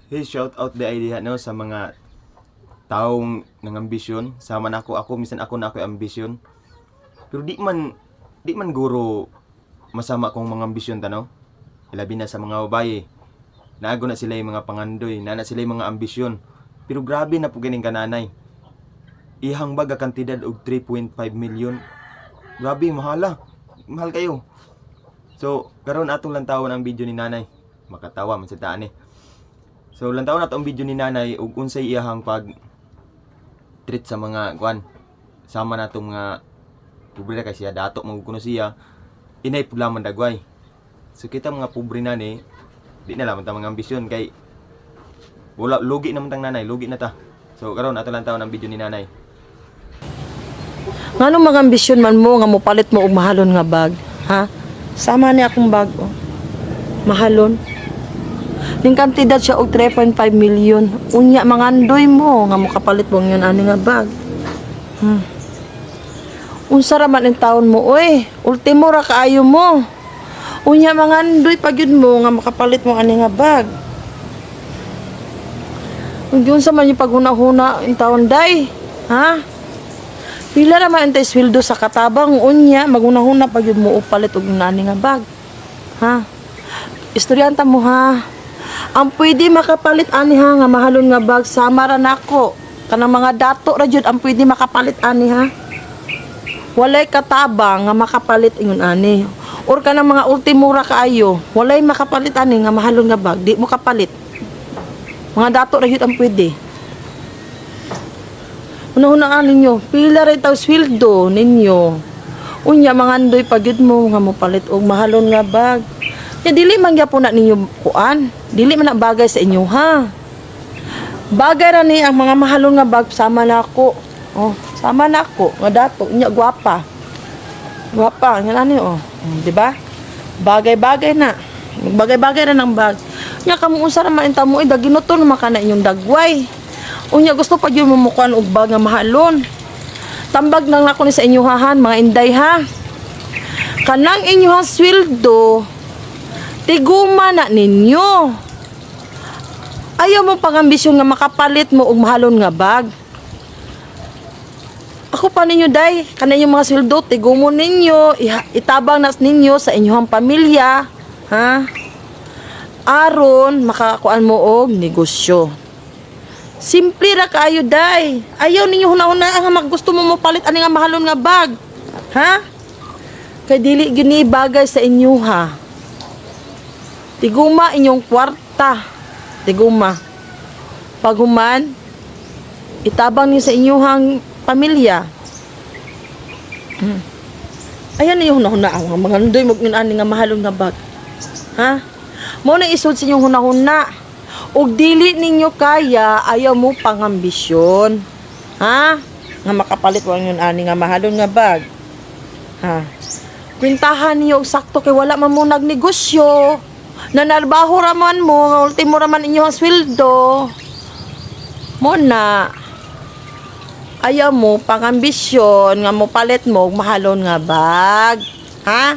Hey, shout out the idea no sa mga taong ng ambisyon. Sama na ako minsan ako na ako ambisyon. Pero di man guro masama kung mga ambisyon tanaw. Ilabi na sa mga babaye. Naago na sila yung mga pangandoy, na sila yung mga ambisyon. Pero grabe na po ganing kananay. Ihang baga kantidad og 3.5 million. Grabe, mahala. Mahal kayo. So, karon atong lantawon ang video ni nanay. Makatawa man sa taan eh. So, lantawon nato ang video ni nanay ug unsay iyahang pag treat sa mga kuan. Sama nato mga pobre kay siya dato magkuno siya. Inay pud lamang dagway. So kita mga pobre nani, di na lamang ta mga ambisyon kay wala lugi naman tang nanay, lugi na ta. So karon ato lantawon ang video ni nanay. Ngano mga ambisyon man mo nga mopalit mo og mahalon nga bag, ha? Sama ni akong bag, oh. Mahalon. Ning kantidad siya og 3.5 million. Unya mangandoy mo nga mokapalit mo yun ani nga bag. Unsa ra man ang taon mo, oy? Ultimo ra kaayo mo. Unya mangandoy pagyud mo nga makapalit mo ani nga bag. Ug unsa man yung paghuna-huna in taon day, ha? Pila ra man tay sweldo sa katabang unya maghuna-huna pagyud mo og palit og ani nga bag. Ha? Istoryanta mo ha. Ang pwede makapalit ani ha nga mahalon nga bag sama ra nako. Kanang mga dato ra jud ang pwede makapalit ani ha. Walay katabang nga makapalit ingon ani. Or kanang mga ultimo ra kaayo, walay makapalit ani nga mahalon nga bag, di mo kapalit. Mga dato ra jud ang pwede. Una-unaan ninyo, pila rin taw sweldo ninyo. Unya mangandoy pagyud mo nga mopalit og mahalon nga bag. Ya dili man gyapon na ninyo kuan. Dili man na bagay sa inyo ha. Bagay ra ni ang mga mahalon nga bag sama nako. Oh, sama nako nga dato nya gwapa. Gwapa nga ani oh. Di ba? Bagay-bagay na. Bagay-bagay ra ng bag. Nya kamo unsa ra man enta mo ginuton man kana inyong dagway. Unya gusto pa gyud mo mukuan og bag nga mahalon. Tambag nang nako ni sa inyo hahan mga inday ha. Kanang inyong sweldo tiguma na ninyo. Ayaw mo pang-ambisyon nga makapalit mo og mahalon nga bag. Ako pa ninyo day, kanang mga sweldo tigumo ninyo, itabang nas ninyo sa inyong pamilya, ha? Aron makakuan mo og negosyo. Simple ra kaayo day. Ayaw ninyo hunahuna nga maggusto mo mopalit ani nga mahalon nga bag. Ha? Kay dili gini bagay sa inyo ha. Tiguma inyong kwarta. Tiguma. Paghuman, itabang niyo sa inyong pamilya. Ayan na yung hunahuna ang mga nundoy mag-inani nga mahalong nga bag. Ha? Mo na isod sa inyong hunahuna. Og dili ninyo kaya, ayaw mo pangambisyon. Ha? Nga makapalit wang yun ani nga mahalong nga bag. Ha? Kwintahan niyo og sakto kay wala man mo nagnegosyo. Nanarbaho raman mo, nga ultimo raman inyo ang sweldo. Mo na, ayaw mo, pangambisyon, nga mo palit mo, mahalon nga bag. Ha?